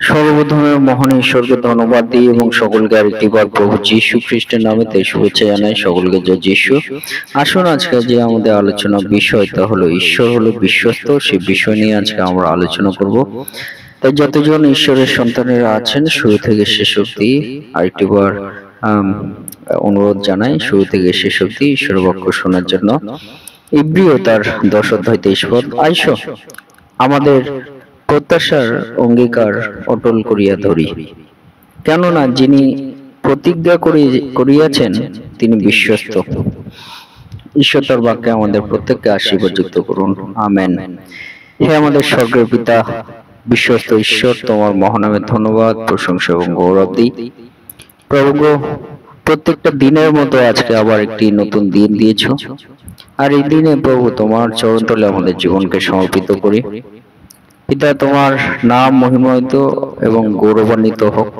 সর্বপ্রথমে মহান ঈশ্বরকে ধন্যবাদ দিই এবং সকলকে আরেকটিবার প্রভু যীশু খ্রিস্টের নামেতে শুভেচ্ছা জানাই। সকলকে জয় যীশু। আসুন আজকে যে আমাদের আলোচনা বিষয় তা হলো ঈশ্বর হলো বিশ্বস্ত। সেই বিষয় নিয়ে আজকে আমরা আলোচনা করব। তাই যতজন ঈশ্বরের সন্তানেরা আছেন শুরু থেকে শেষ অবধি আরেকটিবার অনুরোধ জানাই, শুরু থেকে শেষ অবধি ঈশ্বরের বাক্য শোনার জন্য। ইব্রিয় তার 10 অধ্যায় 23 পদ, আইসো আমাদের প্রত্যাশার অঙ্গীকার অটল করিয়া ধরি, কেননা যিনি প্রতিজ্ঞা করিয়াছেন তিনি বিশ্বস্ত। ঈশ্বর তার বাক্যে আমাদের প্রত্যেককে আশীর্বাদ যুক্ত করুন, আমেন। হে আমাদের স্বর্গের পিতা, বিশ্বস্ত ঈশ্বর, তোমার মহানামে ধন্যবাদ, প্রশংসা এবং গৌরব দিই। প্রভু গো, প্রত্যেকটা দিনের মতো আজকে আবার একটি নতুন দিন দিয়েছ, আর এই দিনে প্রভু তোমার চরণতলে আমাদের জীবনকে সমর্পিত করি। পিতা, তোমার নাম মহিমান্বিত এবং গৌরবান্বিত হোক।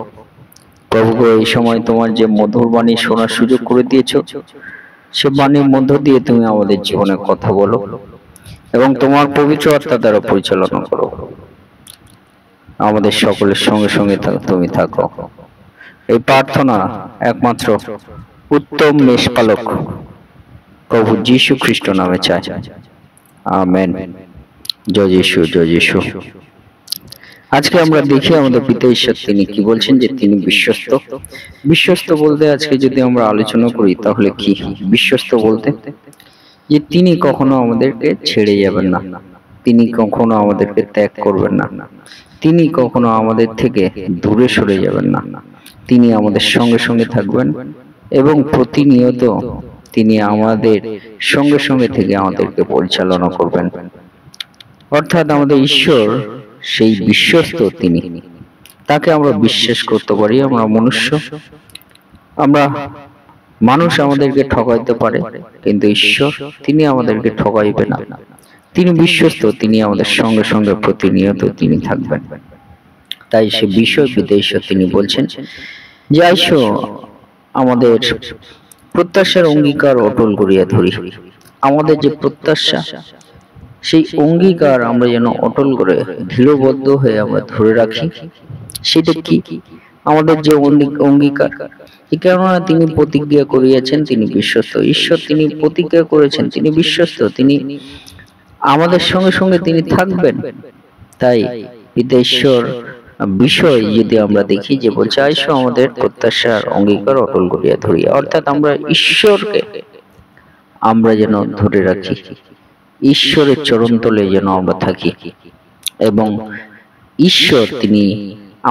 প্রভু, এই সময় তোমার যে মধুর বাণী শোনার সুযোগ করে দিয়েছ, সে বাণীর মধ্য দিয়ে তুমি আমাদের জীবনে কথা বলো এবং তোমার পবিত্র আত্মা দ্বারা পরিচালনা করো। আমাদের সকলের সঙ্গে সঙ্গে তুমি থাকো। এই প্রার্থনা একমাত্র উত্তম মেষপালক প্রভু যীশু খ্রিস্ট নামে চাই, আমেন। জয় যীশু, জয় যীশু। আজকে আমরা দেখি আমাদের পিতা ঈশ্বর তিনি কি বলছেন, যে তিনি বিশ্বস্ত। বিশ্বস্ত বলতে আজকে যদি আমরা আলোচনা করি তাহলে কি বিশ্বস্ত বলতে, যে তিনি কখনো আমাদেরকে ছেড়ে যাবেন না, তিনি কখনো আমাদেরকে ত্যাগ করবেন না, তিনি কখনো আমাদের থেকে দূরে সরে যাবেন না, তিনি আমাদের সঙ্গে সঙ্গে থাকবেন এবং প্রতিনিয়ত তিনি আমাদের সঙ্গে সঙ্গে থেকে আমাদেরকে পরিচালনা করবেন। অর্থাৎ আমাদের ঈশ্বর সেই বিশ্বস্ত, তিনি, তাকে আমরা বিশ্বাস করতে পারি। মানুষ আমাদেরকে ঠকাইতে পারে, কিন্তু ঈশ্বর তিনি আমাদেরকে ঠকাইবে না। তিনি বিশ্বস্ত, তিনি আমাদের সঙ্গে সঙ্গে প্রতিনিয়ত তিনি থাকবেন। তাই সে বিষয় পিতা ঈশ্বর তিনি বলছেন যে আইসো আমাদের প্রত্যাশার অঙ্গীকার অটল করিয়া ধরি। আমাদের যে প্রত্যাশা, সেই অঙ্গীকার আমরা যেন অটল করে দৃঢ়বদ্ধ হয়ে আমরা ধরে রাখি। সেটা কি আমাদের যে অঙ্গীকার, কেননা তিনি প্রতিজ্ঞা করিয়াছেন তিনি বিশ্বস্ত। ঈশ্বর তিনি প্রতিজ্ঞা করেছেন তিনি বিশ্বস্ত, তিনি আমাদের সঙ্গে সঙ্গে তিনি থাকবেন। তাই পিতা ঈশ্বর বিষয় যদি আমরা দেখি, যে বলছে আইসো আমাদের প্রত্যাশার অঙ্গীকার অটল করিয়া ধরি, অর্থাৎ আমরা ঈশ্বরকে আমরা যেন ধরে রাখি, ঈশ্বরের চরণতলে যেন আমরা থাকি। এবং ঈশ্বর তিনি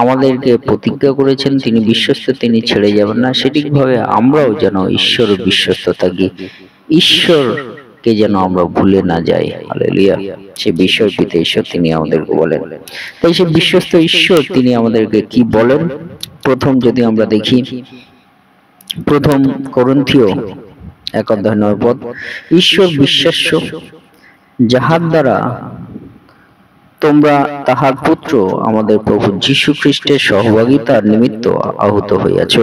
আমাদেরকে প্রতিজ্ঞা করেছেন তিনি বিশ্বস্ত, তিনি ছেড়ে যাবেন না। সেটিকভাবে আমরাও যেন ঈশ্বরের বিশ্বস্ত থাকি, ঈশ্বরকে যেন আমরা ভুলে না যাই। হালেলুয়া। সে বিষয় পিতা ঈশ্বর তিনি আমাদেরকে বলেন। তাই সে বিশ্বস্ত ঈশ্বর তিনি আমাদেরকে কি বলেন, প্রথম যদি আমরা দেখি, প্রথম করিন্থীয় 1 অধ্যায় 9 পদ, ঈশ্বর বিশ্বাস্য, যাহার দ্বারা তোমরা তাহার পুত্র আমাদের প্রভু যীশু খ্রিস্টের সহভাগিতার নিমিত্ত আহত হইয়াছ,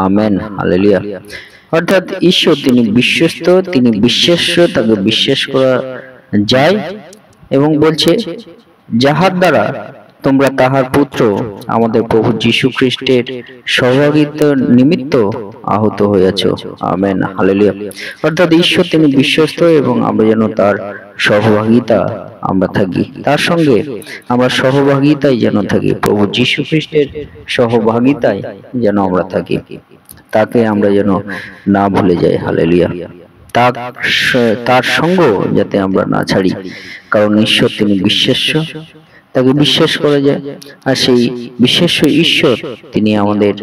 আমেন। হালেলুয়া। অর্থাৎ ঈশ্বর তিনি বিশ্বস্ত, তিনি বিশ্বাস্য, তাকে বিশ্বাস করা যায়। এবং বলছে যাহার দ্বারা তোমরা তাহার পুত্র আমাদের প্রভু যীশু খ্রিস্টের সহভাগিতার নিমিত্ত আহত হইয়াছ, আমেন। হালেলুয়া। অর্থাৎ ঈশ্বর তিনি বিশ্বস্ত এবং আমরা যেন তার সহভাগিতা আমরা থাকি, তার সঙ্গে আমরা সহভাগিতায় যেন থাকি, প্রভু যীশু খ্রিস্টের সহভাগিতায় যেন আমরা থাকি, তাকে আমরা যেন না ভুলে যাই। হালেলুয়া। তার সঙ্গ যাতে আমরা না ছাড়ি, কারণ ঈশ্বর তিনি বিশ্বাস্য, তাকে বিশ্বাস করা যায়। আর সেই বিশ্বাস্য ঈশ্বর তিনি আমাদের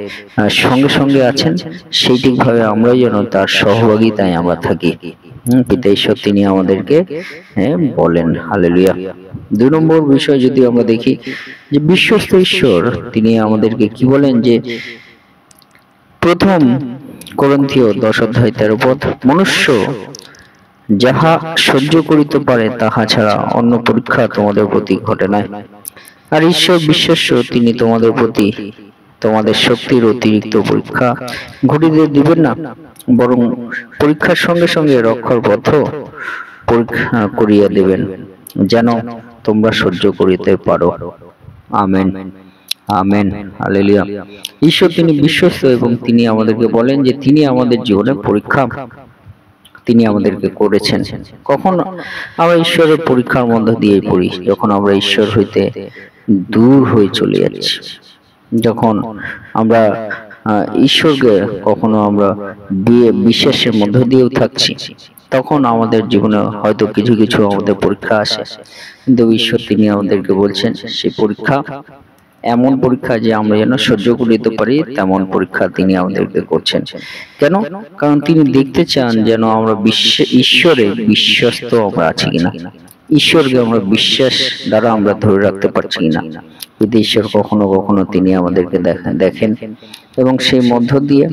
সঙ্গে সঙ্গে আছেন, সেইটিভাবে আমরা যেন তার সহভাগিতায় আমরা থাকি। পিতা ঈশ্বর তিনি আমাদেরকে বলেন। হালেলুয়া। 2 নম্বর বিষয় যদি আমরা দেখি, যে বিশ্বস্ত ঈশ্বর তিনি আমাদেরকে কি বলেন, যে প্রথম করিন্থীয় 10 অধ্যায় 13 পদ, মনুষ্য যাহা সহ্য করিতে পারে তাহা ছাড়া অন্য পরীক্ষা তোমাদের প্রতি ঘটে নাই। আর ঈশ্বর বিশ্বাস্য, তিনি তোমাদের প্রতি তোমাদের শক্তির অতিরিক্ত পরীক্ষা ঘটিতে দিবেন না, বরং পরীক্ষার সঙ্গে সঙ্গে রক্ষার পথ পরীক্ষা করিয়া দেবেন, যেন তোমরা সহ্য করিতে পারো, আমেন। Amen, hallelujah. ঈশ্বর তিনি বিশ্বস্ত এবং তিনি আমাদেরকে বলেন যে তিনি আমাদের জীবনের পরীক্ষা তিনি আমাদেরকে করেছেন। কখন আমরা ঈশ্বরের পরীক্ষার মধ্য দিয়ে পড়ি, যখন আমরা ঈশ্বর হইতে দূর হয়ে চলে যাচ্ছি, যখন আমরা ঈশ্বরকে কখনো আমরা বিশ্বাসের মধ্য দিয়েও থাকছি, তখন আমাদের জীবনে হয়তো কিছু কিছু আমাদের পরীক্ষা আসে, কিন্তু ঈশ্বর তিনি আমাদেরকে বলছেন সেই পরীক্ষা এমন পরীক্ষা যে আমরা যেন সহ্য করিতে পারি, তেমন পরীক্ষা তিনি আমাদেরকে করছেন। কেন? কারণ তিনি দেখতে চান যেন আমরা ঈশ্বরে বিশ্বস্ত আমরা আছি কিনা, ঈশ্বরকে আমরা বিশ্বাস দ্বারা আমরা ধরে রাখতে পারছি কিনা। কিন্তু ঈশ্বর কখনো কখনো তিনি আমাদেরকে দেখেন এবং সেই মধ্য দিয়ে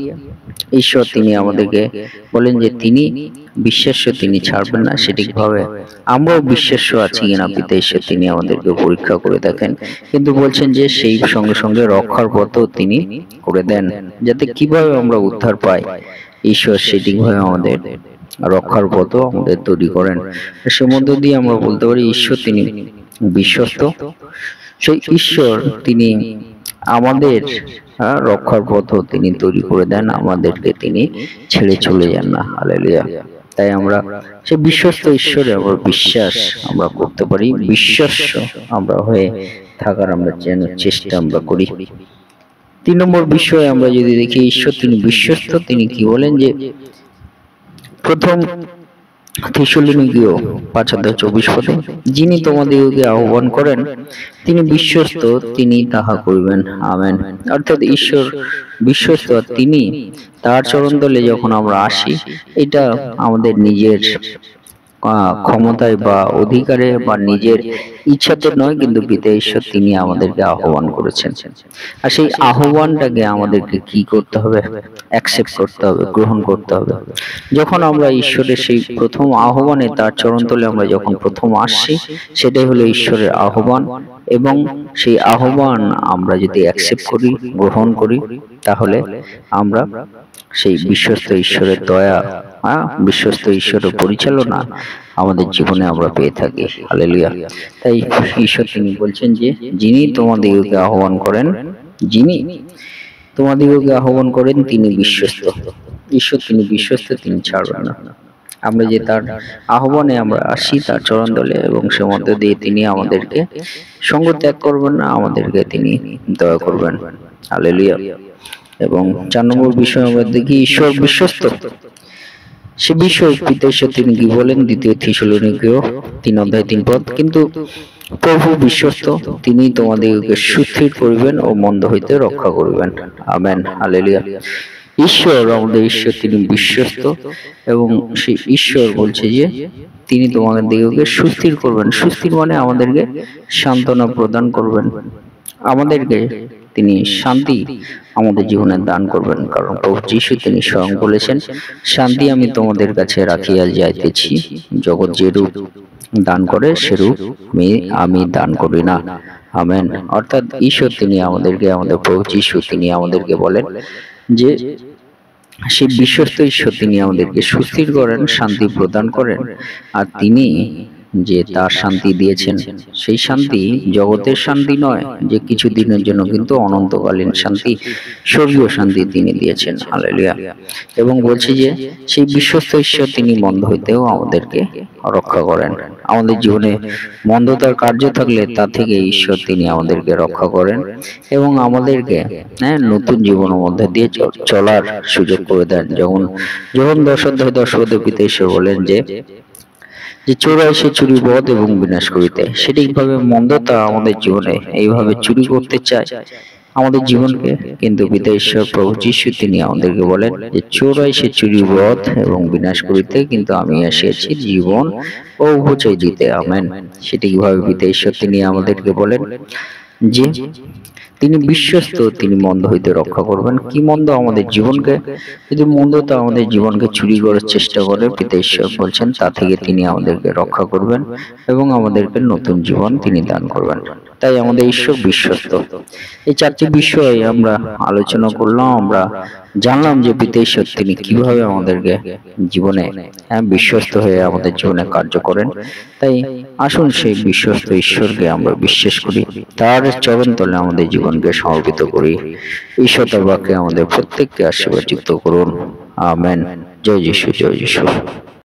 ঈশ্বর তিনি আমাদেরকে বলেন যে তিনি বিশ্বাস্য, তিনি ছাড়বেন না। সঠিকভাবে আমরাও বিশ্বাস্য আছি কিনা পিতা ঈশ্বর তিনি আমাদেরকে পরীক্ষা করে দেখেন, কিন্তু বলছেন যে সেই সঙ্গে সঙ্গে রক্ষার পথও তিনি করে দেন, যাতে কিভাবে আমরা উদ্ধার পাই। ঈশ্বর সঠিকভাবে আমাদের রক্ষার পথও আমাদের তৈরি করেন। সে মধ্য দিয়ে আমরা বলতে পারি ঈশ্বর তিনি বিশ্বস্ত। সেই ঈশ্বর তিনি আমাদের রক্ষার পথও তিনি তৈরি করে দেন, আমাদেরকে তিনি ছেড়ে চলে যান না। হালেলুয়া। তাই আমরা সে বিশ্বস্ত ঈশ্বরে আমরা বিশ্বাস আমরা করতে পারি, বিশ্বাস্য আমরা হয়ে থাকার আমরা যেন চেষ্টা আমরা করি। 3 নম্বর বিষয়ে আমরা যদি দেখি ঈশ্বর তিনি বিশ্বস্ত, তিনি কি বলেন যে প্রথম থিসলুনিকীয় 5:24 যিনি তোমাদিগকে আহ্বান করেন তিনি বিশ্বস্ত, তিনি তাহা করিবেন। আমেন। অর্থাৎ ঈশ্বর বিশ্বস্ত, তিনি তার চরণতলে যখন আমরা আসি, এটা আমাদের নিজের ক্ষমতায় বা অধিকারে বা নিজের ইচ্ছাতে নয়, কিন্তু পিতা ঈশ্বর তিনি আমাদেরকে আহ্বান করেছেন। আর সেই আহ্বানটাকে আমাদেরকে কি করতে হবে? অ্যাকসেপ্ট করতে হবে, গ্রহণ করতে হবে। যখন আমরা ঈশ্বরের সেই প্রথম আহ্বানে তার চরণতলে আমরা যখন প্রথম আসছি, সেটাই হলো ঈশ্বরের আহ্বান। এবং সেই আহ্বান আমরা যদি অ্যাকসেপ্ট করি, গ্রহণ করি, তাহলে আমরা সেই বিশ্বস্ত ঈশ্বরের দয়া, বিশ্বস্ত ঈশ্বরের পরিচালনা আমাদের জীবনে আমরা পেয়ে থাকি। হালেলুয়া। তাই ঈশ্বর তিনি বলছেন যে যিনি তোমাদিগকে আহ্বান করেন, যিনি তোমাদিগকে আহ্বান করেন তিনি বিশ্বস্ত। ঈশ্বর তিনি বিশ্বস্ত, তিনি ছাড়বেন না। আমরা যে তার আহ্বানে আমরা আসি তার চরণতলে, এবং সে মধ্য দিয়ে তিনি আমাদেরকে সঙ্গ ত্যাগ করবেন না, আমাদেরকে তিনি দয়া করবেন। হালেলুয়া। এবং 4 নম্বর বিষয় আমরা দেখি ঈশ্বর বিশ্বস্ত। সে বিষয় পিতা ঈশ্বর তিনি কি বলেন? 2 থিসলুনিকীয় 3:3 কিন্তু প্রভু বিশ্বস্ত, তিনি তোমাদেরকে সুস্থির করিবেন ও মন্দ হইতে রক্ষা করিবেন। Amen, hallelujah. ঈশ্বর আমাদের ঈশ্বর তিনি বিশ্বস্ত, এবং সেই ঈশ্বর বলছে যে তিনি তোমাদেরকে সুস্থির করবেন। সুস্থির মানে আমাদেরকে সান্ত্বনা প্রদান করবেন, আমাদেরকে তিনি শান্তি আমাদের জীবনে দান করবেন। কারণ প্রভু যীশু তিনি স্বয়ং বলেছেন, শান্তি আমি তোমাদের কাছে রাখিয়া যাইতেছি, জগৎ যেরূপ দান করে সেরূপ আমি দান করি না। আমেন। অর্থাৎ ঈশ্বর তিনি আমাদেরকে, আমাদের প্রভু যীশু তিনি আমাদেরকে বলেন যে সেই বিশ্বস্ত ঈশ্বর তিনি আমাদেরকে সুস্থির করেন, শান্তি প্রদান করেন। আর তিনি যে তার শান্তি দিয়েছেন, সেই শান্তি জগতের শান্তি নয় যে কিছু দিনের জন্য, কিন্তু অনন্তকালীন শান্তি, স্বর্গীয় শান্তি তিনি দিয়েছেন। হালেলুয়া। এবং বলছি যে সেই বিশ্বস্ত ঈশ্বর তিনি মন্দ হইতেও আমাদেরকে রক্ষা করেন। আমাদের জীবনে মন্দতার কার্য থাকলে তা থেকে ঈশ্বর তিনি আমাদেরকে রক্ষা করেন এবং আমাদেরকে নতুন জীবনের মধ্যে দিয়ে চলার সুযোগ করে দেন। যখন 10:10 পিতা ঈশ্বর বলেন যে চোরা এসে চুরি, বধ এবং বিনাশ করিতে। সঠিকভাবে মন্দতা আমাদের জীবনে এইভাবে চুরি করতে চায় আমাদের জীবনকে, কিন্তু পিতা ঈশ্বর প্রভু যীশু তিনি আমাদেরকে বলেন যে চোরা এসে চুরি, বধ এবং বিনাশ করিতে, কিন্তু আমি এসেছি জীবন ও উপচয় দিতে। আমেন। সঠিকভাবে পিতা ঈশ্বর তিনি আমাদেরকে বলেন যে তিনি বিশ্বস্ত, তিনি মন্দ হইতে রক্ষা করবেন। কি মন্দ? আমাদের জীবনকে। যদি মন্দতা আমাদের জীবনকে চুরি করার চেষ্টা করে, পিতা ঈশ্বর বলছেন তা থেকে তিনি আমাদেরকে রক্ষা করবেন এবং আমাদেরকে নতুন জীবন তিনি দান করবেন। তাই আমাদের ঈশ্বর বিশ্বস্ত। এই চারটি বিষয় আমরা আলোচনা করলাম, আমরা জানলাম যে পিতা ঈশ্বর তিনি কিভাবে আমাদেরকে জীবনে বিশ্বস্ত হয়ে আমাদের জীবনে কার্য করেন। তাই আসুন সেই বিশ্বস্ত ঈশ্বরকে আমরা বিশ্বাস করি, তার চরণ তলে আমাদের জীবনকে সমর্পিত করি। ঈশ্বর তার বাক্যে আমাদের প্রত্যেককে আশীর্বাদ যুক্ত করুন। আমেন। জয় যিশু, জয় যিশু।